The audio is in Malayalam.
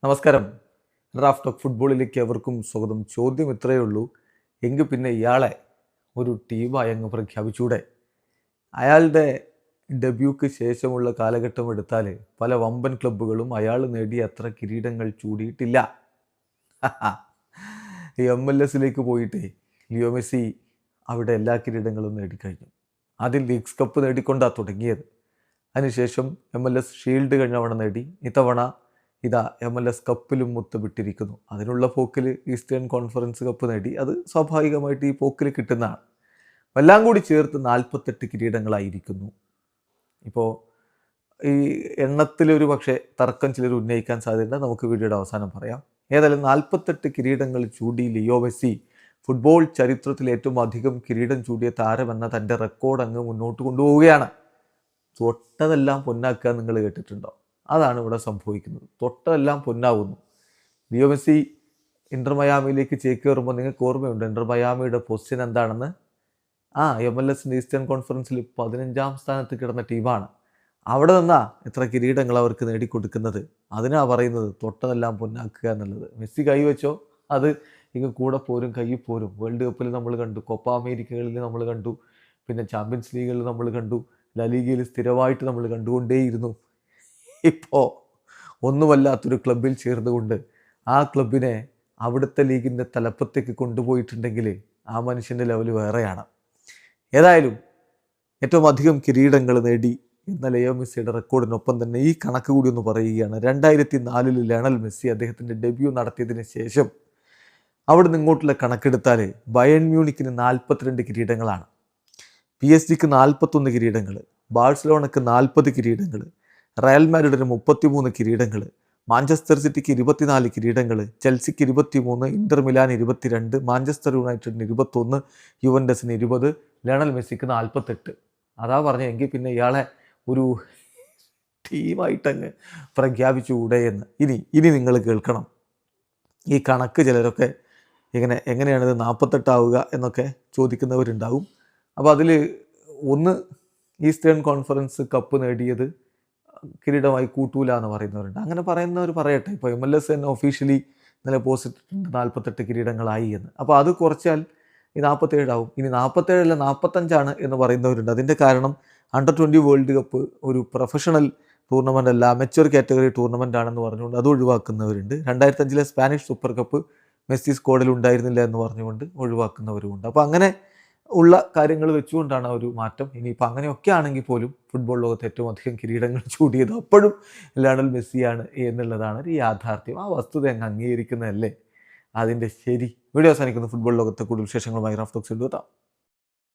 നമസ്കാരം. റാഫ് ടോക്ക് ഫുട്ബോളിലേക്ക് എവർക്കും സ്വാഗതം. ചോദ്യം ഇത്രയേ ഉള്ളൂ, എങ്കിൽ പിന്നെ ഇയാളെ ഒരു ടീമായി അങ്ങ് പ്രഖ്യാപിച്ചൂടെ? അയാളുടെ ഡെബ്യൂക്ക് ശേഷമുള്ള കാലഘട്ടം എടുത്താൽ പല വമ്പൻ ക്ലബ്ബുകളും അയാൾ നേടിയ അത്ര കിരീടങ്ങൾ ചൂടിയിട്ടില്ല. MLS പോയിട്ടേ ലിയോ മെസ്സി അവിടെ എല്ലാ കിരീടങ്ങളും നേടിക്കഴിഞ്ഞു. ആദ്യം ലീഗ്സ് കപ്പ് നേടിക്കൊണ്ടാണ് തുടങ്ങിയത്. അതിനുശേഷം MLS ഷീൽഡ് കഴിഞ്ഞ തവണ നേടി. ഇത്തവണ ഇതാ MLS കപ്പിലും മുത്തമിട്ടിരിക്കുന്നു. അതിനുള്ള പോക്കിൽ ഈസ്റ്റേൺ കോൺഫറൻസ് കപ്പ് നേടി. അത് സ്വാഭാവികമായിട്ട് ഈ പോക്കിൽ കിട്ടുന്നതാണ്. എല്ലാം കൂടി ചേർത്ത് 48 കിരീടങ്ങളായിരിക്കുന്നു. ഇപ്പോൾ ഈ എണ്ണത്തിലൊരു പക്ഷേ തർക്കം ചിലർ ഉന്നയിക്കാൻ സാധ്യത, നമുക്ക് വീഡിയോയുടെ അവസാനം പറയാം. ഏതായാലും 48 കിരീടങ്ങൾ ചൂടി ലിയോ മെസ്സി ഫുട്ബോൾ ചരിത്രത്തിൽ ഏറ്റവും അധികം കിരീടം ചൂടിയ താരമെന്ന തൻ്റെ റെക്കോർഡ് അങ്ങ് മുന്നോട്ട് കൊണ്ടുപോവുകയാണ്. തൊട്ടതെല്ലാം പൊന്നാക്കുക നിങ്ങൾ കേട്ടിട്ടുണ്ടോ? അതാണ് ഇവിടെ സംഭവിക്കുന്നത്. തൊട്ടതെല്ലാം പൊന്നാവുന്നു. ലിയോ മെസ്സി ഇന്റർ മയാമിയിലേക്ക് ചേക്കേറുമ്പോൾ നിങ്ങൾക്ക് ഓർമ്മയുണ്ട് ഇന്റർ മയാമിയുടെ പൊസിഷൻ എന്താണെന്ന്? MLS ഈസ്റ്റേൺ കോൺഫറൻസിൽ 15ാം സ്ഥാനത്ത് കിടന്ന ടീമാണ്. അവിടെ നിന്നാ എത്ര കിരീടങ്ങൾ അവർക്ക് നേടിക്കൊടുക്കുന്നത്. അതിനാ പറയുന്നത് തൊട്ടതെല്ലാം പൊന്നാക്കുക എന്നുള്ളത്. മെസ്സി കൈവച്ചോ അത് ഇങ്ങ് കൂടെ പോരും, കയ്യിൽ പോരും. വേൾഡ് കപ്പിൽ നമ്മൾ കണ്ടു, കോപ്പ അമേരിക്കകളിൽ നമ്മൾ കണ്ടു, പിന്നെ ചാമ്പ്യൻസ് ലീഗിൽ നമ്മൾ കണ്ടു, ലീഗയിൽ സ്ഥിരമായിട്ട് നമ്മൾ കണ്ടുകൊണ്ടേയിരുന്നു. ഇപ്പോൾ ഒന്നുമല്ലാത്തൊരു ക്ലബിൽ ചേർന്നുകൊണ്ട് ആ ക്ലബിനെ അവിടുത്തെ ലീഗിൻ്റെ തലപ്പത്തേക്ക് കൊണ്ടുപോയിട്ടുണ്ടെങ്കിൽ ആ മനുഷ്യൻ്റെ ലെവൽ വേറെയാണ്. ഏതായാലും ഏറ്റവും അധികം കിരീടങ്ങൾ നേടി എന്ന ലിയോ മെസ്സിയുടെ റെക്കോർഡിനൊപ്പം തന്നെ ഈ കണക്ക് കൂടി ഒന്ന് പറയുകയാണ്. 2004 ലയണൽ മെസ്സി അദ്ദേഹത്തിൻ്റെ ഡെബ്യൂ നടത്തിയതിന് ശേഷം അവിടെ നിന്ന് ഇങ്ങോട്ടുള്ള കണക്കെടുത്താൽ ബയേൺ മ്യൂണിക്കിന് 42 കിരീടങ്ങളാണ്, PSG 41 കിരീടങ്ങൾ, ബാഴ്സലോണക്ക് 40 കിരീടങ്ങൾ, റയൽ മാഡ്രിഡിന് 33 കിരീടങ്ങൾ, മാഞ്ചസ്റ്റർ സിറ്റിക്ക് 24 കിരീടങ്ങൾ, ചെൽസിക്ക് 23, ഇന്റർ മിലാൻ 22, മാഞ്ചസ്റ്റർ യുണൈറ്റഡിന് 21, യുവൻഡസിന് 20, ലയണൽ മെസ്സിക്ക് 48. അതാ പറഞ്ഞെങ്കിൽ പിന്നെ ഇയാളെ ഒരു ടീമായിട്ടങ്ങ് പ്രഖ്യാപിച്ചുകൂടെ എന്ന്. ഇനി നിങ്ങൾ കേൾക്കണം. ഈ കണക്ക് ചിലരൊക്കെ എങ്ങനെയാണിത് 48 ആവുക എന്നൊക്കെ ചോദിക്കുന്നവരുണ്ടാവും. അപ്പോൾ അതിൽ ഒന്ന്, ഈസ്റ്റേൺ കോൺഫറൻസ് കപ്പ് നേടിയത് കിരീടമായി കൂട്ടൂല എന്ന് പറയുന്നവരുണ്ട്. അങ്ങനെ പറയുന്നവർ പറയട്ടെ. ഇപ്പോൾ MLS തന്നെ ഒഫീഷ്യലി ഇന്നലെ പോസ്റ്റ് ഇട്ടിട്ടുണ്ട് 48 കിരീടങ്ങളായി എന്ന്. അപ്പോൾ അത് കുറച്ചാൽ ഈ 47 ആവും. ഇനി 47 അല്ല 45 എന്ന് പറയുന്നവരുണ്ട്. അതിൻ്റെ കാരണം അണ്ടർ 20 വേൾഡ് കപ്പ് ഒരു പ്രൊഫഷണൽ ടൂർണമെൻ്റ് അല്ല, അമച്വർ കാറ്റഗറി ടൂർണമെൻ്റ് ആണെന്ന് പറഞ്ഞുകൊണ്ട് അത് ഒഴിവാക്കുന്നവരുണ്ട്. 2005 സ്പാനിഷ് സൂപ്പർ കപ്പ് മെസ്സി സ്ക്വാഡിൽ ഉണ്ടായിരുന്നില്ല എന്ന് പറഞ്ഞുകൊണ്ട് ഒഴിവാക്കുന്നവരുമുണ്ട്. അപ്പോൾ അങ്ങനെ ഉള്ള കാര്യങ്ങൾ വെച്ചുകൊണ്ടാണ് ഒരു മാറ്റം. ഇനിയിപ്പോൾ അങ്ങനെയൊക്കെ ആണെങ്കിൽ പോലും ഫുട്ബോൾ ലോകത്ത് ഏറ്റവും അധികം കിരീടങ്ങൾ ചൂടിയത് അപ്പോഴും ലയണൽ മെസ്സിയാണ് എന്നുള്ളതാണ് ഒരു യാഥാർത്ഥ്യം. ആ വസ്തുത അങ്ങ് അംഗീകരിക്കുന്നതല്ലേ അതിൻ്റെ ശരി. വീഡിയോ അവസാനിക്കുന്നു. ഫുട്ബോൾ ലോകത്തെ കൂടുതൽ വിശേഷങ്ങളുമായി റാഫ് ടോക്സിൽ എത്താം.